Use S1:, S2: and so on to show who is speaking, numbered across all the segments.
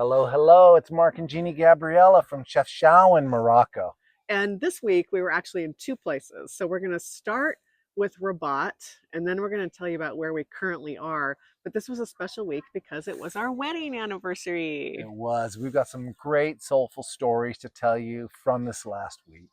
S1: Hello, hello. It's Mark and Jeannie Gabriella from Chefchaouen, Morocco.
S2: And this week we were actually in two places. So we're going to start with Rabat, and then we're going to tell you about where we currently are. But this was a special week because it was our wedding
S1: It
S2: anniversary.
S1: was. We've got some great soulful stories to tell you from this last week.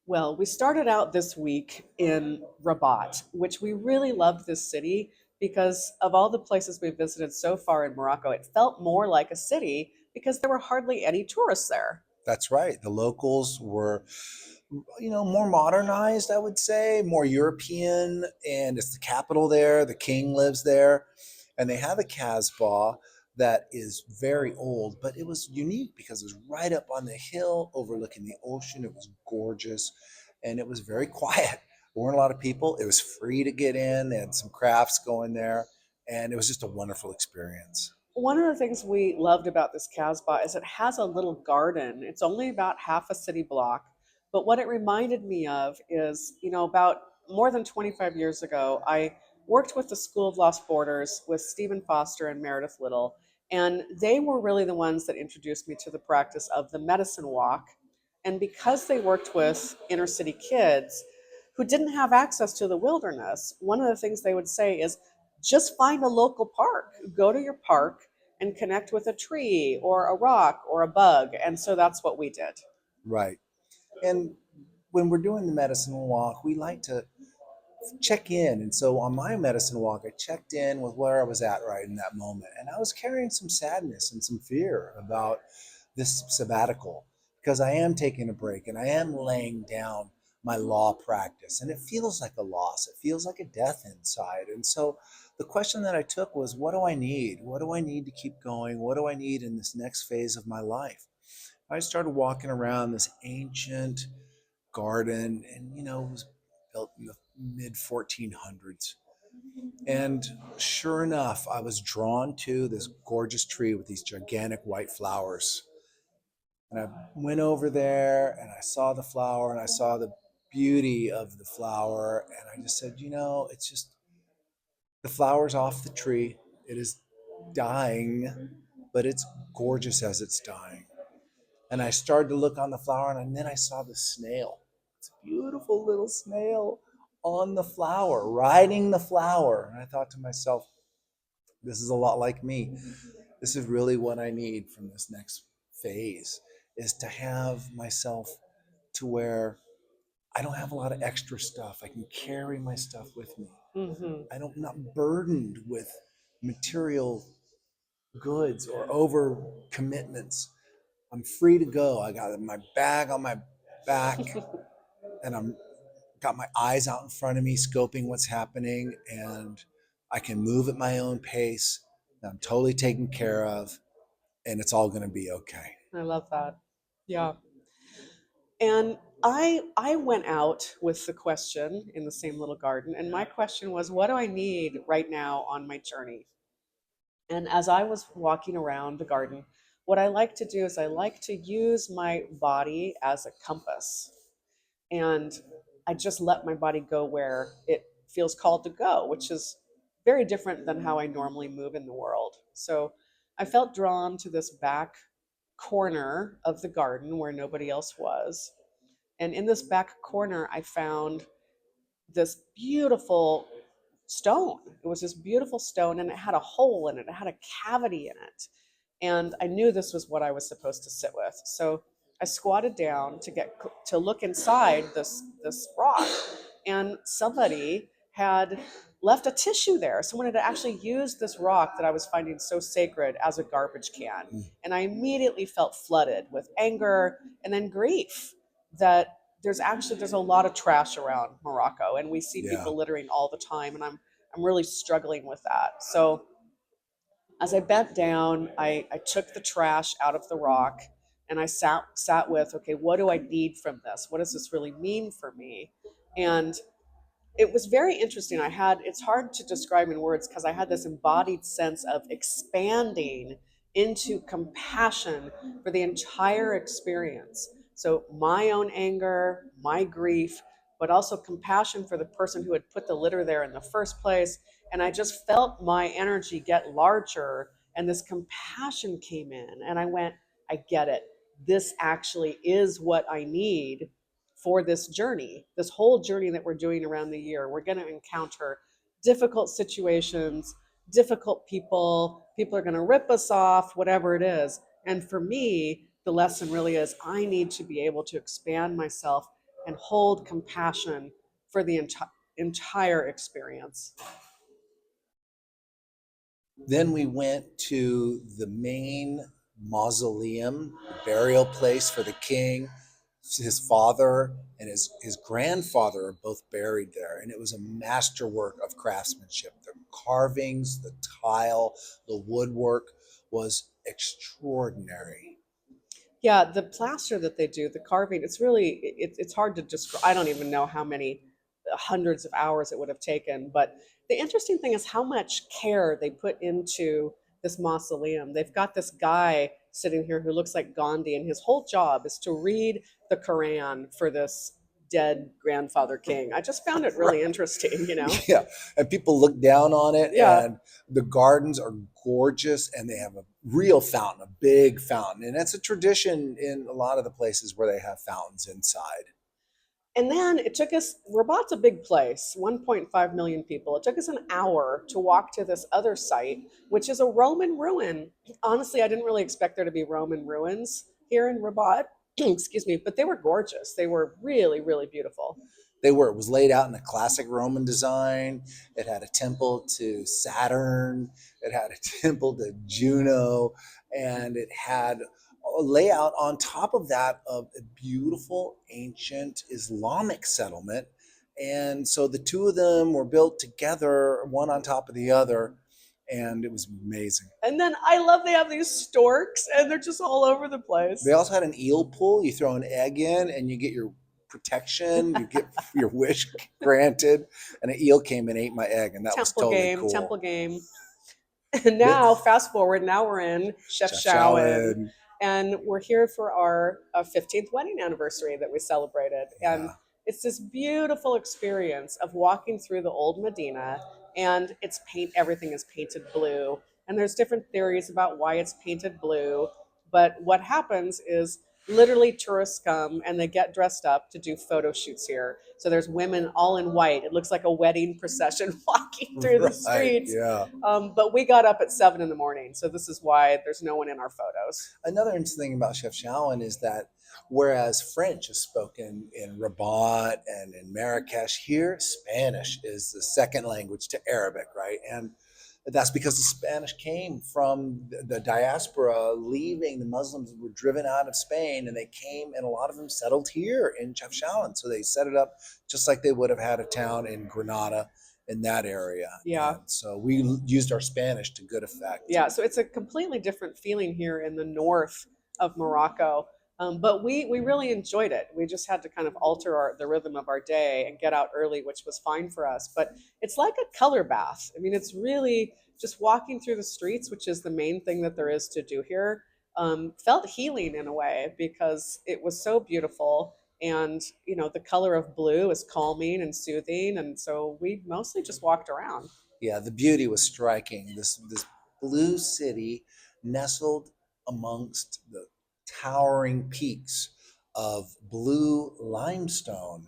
S2: Well, we started out this week in Rabat, which we really loved this city because of all the places we visited so far in Morocco. It felt more like a city because there were hardly any tourists there.
S1: That's right. The locals were, more modernized, I would say, more European, and it's the capital there. The king lives there, and they have a Casbah that is very old, but it was unique because it was right up on the hill overlooking the ocean. It was gorgeous, and it was very quiet. There weren't a lot of people. It was free to get in. They had some crafts going there, and it was just a wonderful experience.
S2: One of the things we loved about this Casbah is it has a little garden. It's only about half a city block. But what it reminded me of is, about more than 25 years ago, I worked with the School of Lost Borders with Stephen Foster and Meredith Little. And they were really the ones that introduced me to the practice of the medicine walk. And because they worked with inner city kids who didn't have access to the wilderness, one of the things they would say is just find a local park. Go to your park and connect with a tree or a rock or a bug. And so that's what we did.
S1: Right. And when we're doing the medicine walk, we like to check in. And so on my medicine walk, I checked in with where I was at right in that moment. And I was carrying some sadness and some fear about this sabbatical because I am taking a break and I am laying down my law practice. And it feels like a loss, it feels like a death inside. And so the question that I took was, what do I need? What do I need to keep going? What do I need in this next phase of my life? I started walking around this ancient garden, and it was built in the mid 1400s. And sure enough, I was drawn to this gorgeous tree with these gigantic white flowers. And I went over there and I saw the flower and I saw the beauty of the flower. And I just said, it's just the flower's off the tree. It is dying, but it's gorgeous as it's dying. And I started to look on the flower, and then I saw the snail. It's a beautiful little snail on the flower, riding the flower. And I thought to myself, this is a lot like me. This is really what I need from this next phase, is to have myself to where I don't have a lot of extra stuff. I can carry my stuff with me.
S2: Hmm.
S1: I'm not burdened with material goods or over commitments. I'm free to go. I got my bag on my back, and I'm got my eyes out in front of me, scoping what's happening, and I can move at my own pace. I'm totally taken care of, and it's all going to be okay.
S2: I love that. Yeah. And I went out with the question in the same little garden, and my question was, what do I need right now on my journey? And as I was walking around the garden, what I like to do is I like to use my body as a compass. And I just let my body go where it feels called to go, which is very different than how I normally move in the world. So I felt drawn to this back corner of the garden where nobody else was. And in this back corner, I found this beautiful stone. It was this beautiful stone and it had a hole in it, it had a cavity in it. And I knew this was what I was supposed to sit with. So I squatted down to look inside this rock, and somebody had left a tissue there. Someone had actually used this rock that I was finding so sacred as a garbage can. And I immediately felt flooded with anger and then grief that there's a lot of trash around Morocco, and we see
S1: Yeah.
S2: people littering all the time, and I'm really struggling with that. So as I bent down, I took the trash out of the rock and I sat with, okay, what do I need from this? What does this really mean for me? And it was very interesting. It's hard to describe in words because I had this embodied sense of expanding into compassion for the entire experience. So my own anger, my grief, but also compassion for the person who had put the litter there in the first place. And I just felt my energy get larger and this compassion came in, and I went, I get it. This actually is what I need for this journey, this whole journey that we're doing around the year. We're going to encounter difficult situations, difficult people. People are going to rip us off, whatever it is. And for me, the lesson really is I need to be able to expand myself and hold compassion for the entire experience.
S1: Then we went to the main mausoleum, the burial place for the king. His father and his grandfather are both buried there. And it was a masterwork of craftsmanship. The carvings, the tile, the woodwork was extraordinary.
S2: Yeah, the plaster that they do, the carving, it's really it's hard to describe. I don't even know how many hundreds of hours it would have taken. But the interesting thing is how much care they put into this mausoleum. They've got this guy sitting here who looks like Gandhi, and his whole job is to read the Quran for this dead grandfather king. I just found it really interesting, you know?
S1: Yeah, and people look down on it,
S2: Yeah.
S1: and the gardens are gorgeous, and they have a real fountain, a big fountain, and that's a tradition in a lot of the places where they have fountains inside.
S2: And then it took us, Rabat's a big place, 1.5 million people. It took us an hour to walk to this other site, which is a Roman ruin. Honestly, I didn't really expect there to be Roman ruins here in Rabat. Excuse me, but they were gorgeous. They were really, really beautiful.
S1: They were. It was laid out in a classic Roman design. It had a temple to Saturn. It had a temple to Juno, and it had a layout on top of that of a beautiful ancient Islamic settlement. And so the two of them were built together, one on top of the other, and it was amazing.
S2: And then I love they have these storks and they're just all over the place.
S1: They also had an eel pool. You throw an egg in and you get your protection, you get your wish granted. And an eel came and ate my egg, and that was totally cool.
S2: Temple game. And now, fast forward, now we're in Chefchaouen, and we're here for our 15th wedding anniversary that we celebrated. And
S1: Yeah.
S2: it's this beautiful experience of walking through the old Medina, and everything is painted blue. And there's different theories about why it's painted blue. But what happens is literally tourists come and they get dressed up to do photo shoots here. So there's women all in white. It looks like a wedding procession walking through the streets.
S1: Yeah.
S2: But we got up at 7 in the morning, so this is why there's no one in our photos.
S1: Another interesting thing about Chefchaouen is that whereas French is spoken in Rabat and in Marrakesh, here Spanish is the second language to Arabic, right? And that's because the Spanish came from the diaspora leaving. The Muslims were driven out of Spain, and they came, and a lot of them settled here in Chefchaouen. So they set it up just like they would have had a town in Granada, in that area.
S2: Yeah.
S1: And so we used our Spanish to good effect.
S2: Yeah, so it's a completely different feeling here in the north of Morocco. But we really enjoyed it. We just had to kind of alter the rhythm of our day and get out early, which was fine for us. But it's like a color bath. I mean, it's really just walking through the streets, which is the main thing that there is to do here, felt healing in a way because it was so beautiful. And, you know, the color of blue is calming and soothing. And so we mostly just walked around.
S1: Yeah, the beauty was striking. This blue city nestled amongst the towering peaks of blue limestone,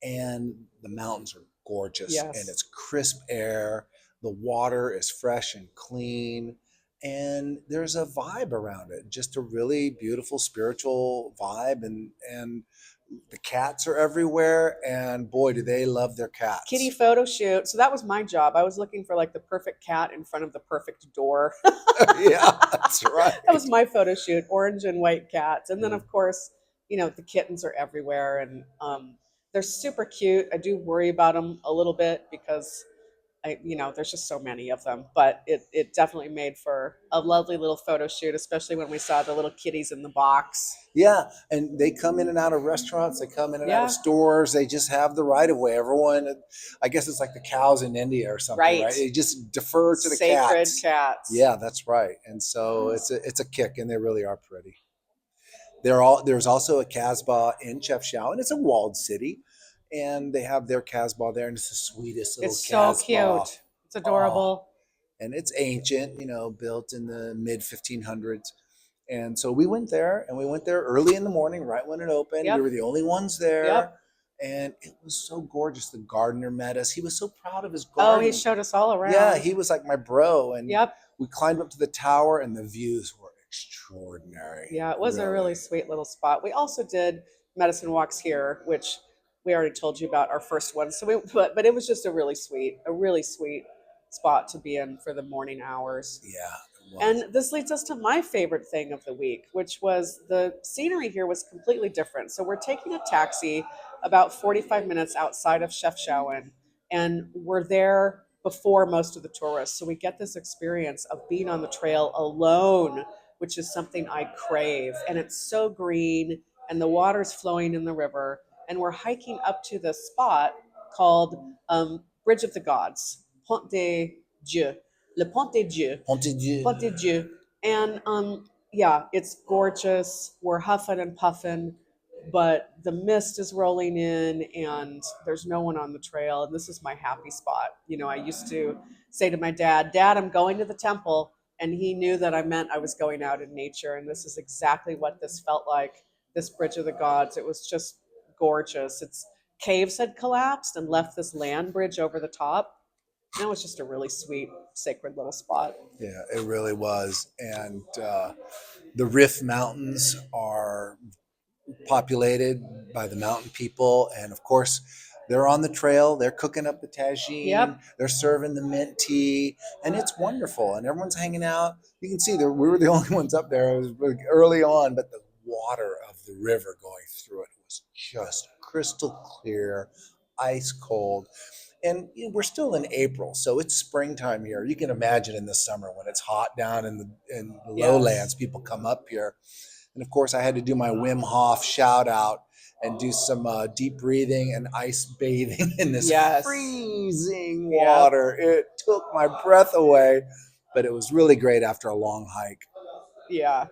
S1: and the mountains are gorgeous.
S2: Yes.
S1: And it's crisp air. The water is fresh and clean, and there's a vibe around it, just a really beautiful spiritual vibe. And the cats are everywhere, and boy, do they love their cats.
S2: Kitty photo shoot. So that was my job. I was looking for like the perfect cat in front of the perfect door.
S1: Yeah, that's right.
S2: That was my photo shoot, orange and white cats. And then, of course, you know, the kittens are everywhere, and they're super cute. I do worry about them a little bit because there's just so many of them, but it definitely made for a lovely little photo shoot, especially when we saw the little kitties in the box.
S1: Yeah, and they come in and out of restaurants. They come in and out of stores. They just have the right of way. Everyone, I guess it's like the cows in India or something, right? They just defer to the
S2: sacred cats.
S1: Yeah, that's right. And so it's a kick, and they really are pretty. There's also a Casbah in Chefchaouen, and it's a walled city, and they have their Casbah there, and it's the sweetest little Casbah.
S2: It's so cute. It's adorable.
S1: and it's ancient, built in the mid 1500s. And so we went there, and we went there early in the morning, right when it opened. We
S2: Yep.
S1: were the only ones
S2: Yep.
S1: there, and it was so gorgeous. The gardener met us. He was so proud of his
S2: Oh, he
S1: garden.
S2: showed us all
S1: Yeah,
S2: around.
S1: he was like my bro, and
S2: Yep.
S1: we climbed up to the tower, and the views were extraordinary.
S2: Yeah, it was a really
S1: Really.
S2: sweet little spot. We also did medicine walks here, which we already told you about our first one. So but it was just a really sweet spot to be in for the morning hours.
S1: Yeah, it was.
S2: And this leads us to my favorite thing of the week, which was the scenery here was completely different. So we're taking a taxi about 45 minutes outside of Chefchaouen, and we're there before most of the tourists. So we get this experience of being on the trail alone, which is something I crave. And it's so green, and the water's flowing in the river. And we're hiking up to this spot called Bridge of the Gods, Pont des Dieux, Le Pont des Dieux.
S1: Pontidieu.
S2: What did you? And yeah, it's gorgeous. We're huffing and puffing, but the mist is rolling in and there's no one on the trail. And this is my happy spot. I used to say to my dad, Dad, I'm going to the temple. And he knew that I meant I was going out in nature. And this is exactly what this felt like, this Bridge of the Gods. It was just gorgeous. Its caves had collapsed and left this land bridge over the top. And it was just a really sweet, sacred little spot.
S1: Yeah, it really was. And the Rift Mountains are populated by the mountain people. And of course, they're on the trail. They're cooking up the tagine.
S2: Yep.
S1: They're serving the mint tea. And it's wonderful. And everyone's hanging out. You can see that we were the only ones up there. It was really early on, but the water of the river going through it was just crystal clear, ice cold. And we're still in April, so it's springtime here. You can imagine in the summer when it's hot down in the lowlands,
S2: Yes.
S1: people come up here. And of course, I had to do my Wim Hof shout out and do some deep breathing and ice bathing in this
S2: Yes.
S1: freezing
S2: Yep.
S1: water. It took my breath away, but it was really great after a long hike.
S2: Yeah.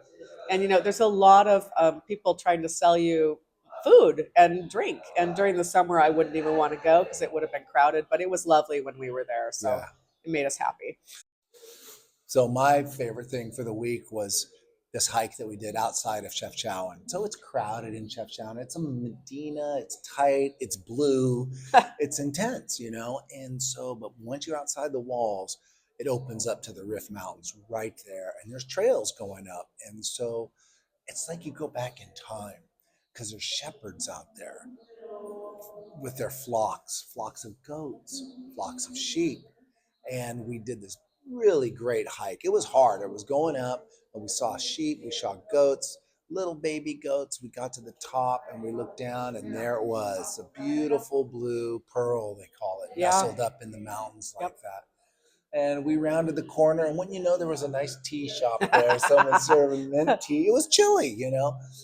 S2: And there's a lot of people trying to sell you food and drink. And during the summer, I wouldn't even want to go because it would have been crowded. But it was lovely when we were there, so
S1: Yeah.
S2: it made us happy.
S1: So my favorite thing for the week was this hike that we did outside of Chefchaouen. So it's crowded in Chefchaouen. It's a Medina. It's tight. It's blue. It's intense. And so, but once you're outside the walls, it opens up to the Rift Mountains right there, and there's trails going up. And so it's like you go back in time because there's shepherds out there with their flocks of goats, flocks of sheep, and we did this really great hike. It was hard. It was going up, but we saw sheep, we saw goats, little baby goats. We got to the top and we looked down, and there it was, a beautiful blue pearl, they call it,
S2: Yeah.
S1: nestled up in the mountains like
S2: Yep.
S1: that. And we rounded the corner, and when there was a nice tea shop there, someone serving mint tea. It was chilly.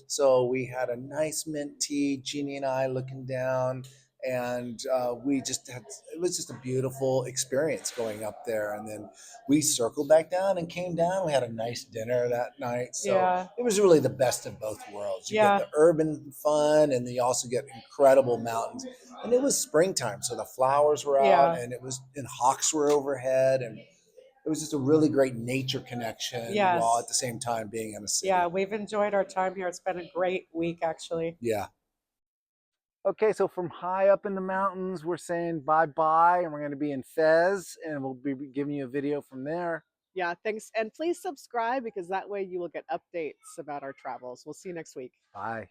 S1: So we had a nice mint tea, Jeannie and I looking down, and we just had, it was just a beautiful experience going up there. And then we circled back down and came down. We had a nice dinner that night. So
S2: Yeah.
S1: it was really the best of both worlds. You get
S2: Yeah.
S1: the urban fun, and then you also get incredible mountains. And it was springtime, so the flowers were out,
S2: Yeah.
S1: and hawks were overhead, and it was just a really great nature connection while at
S2: Yes.
S1: the same time being in a city.
S2: Yeah. We've enjoyed our time here. It's been a great week, actually.
S1: Yeah. Okay, so from high up in the mountains, we're saying bye-bye, and we're going to be in Fez, and we'll be giving you a video from there.
S2: Yeah. Thanks. And please subscribe because that way you will get updates about our travels. We'll see you next week.
S1: Bye.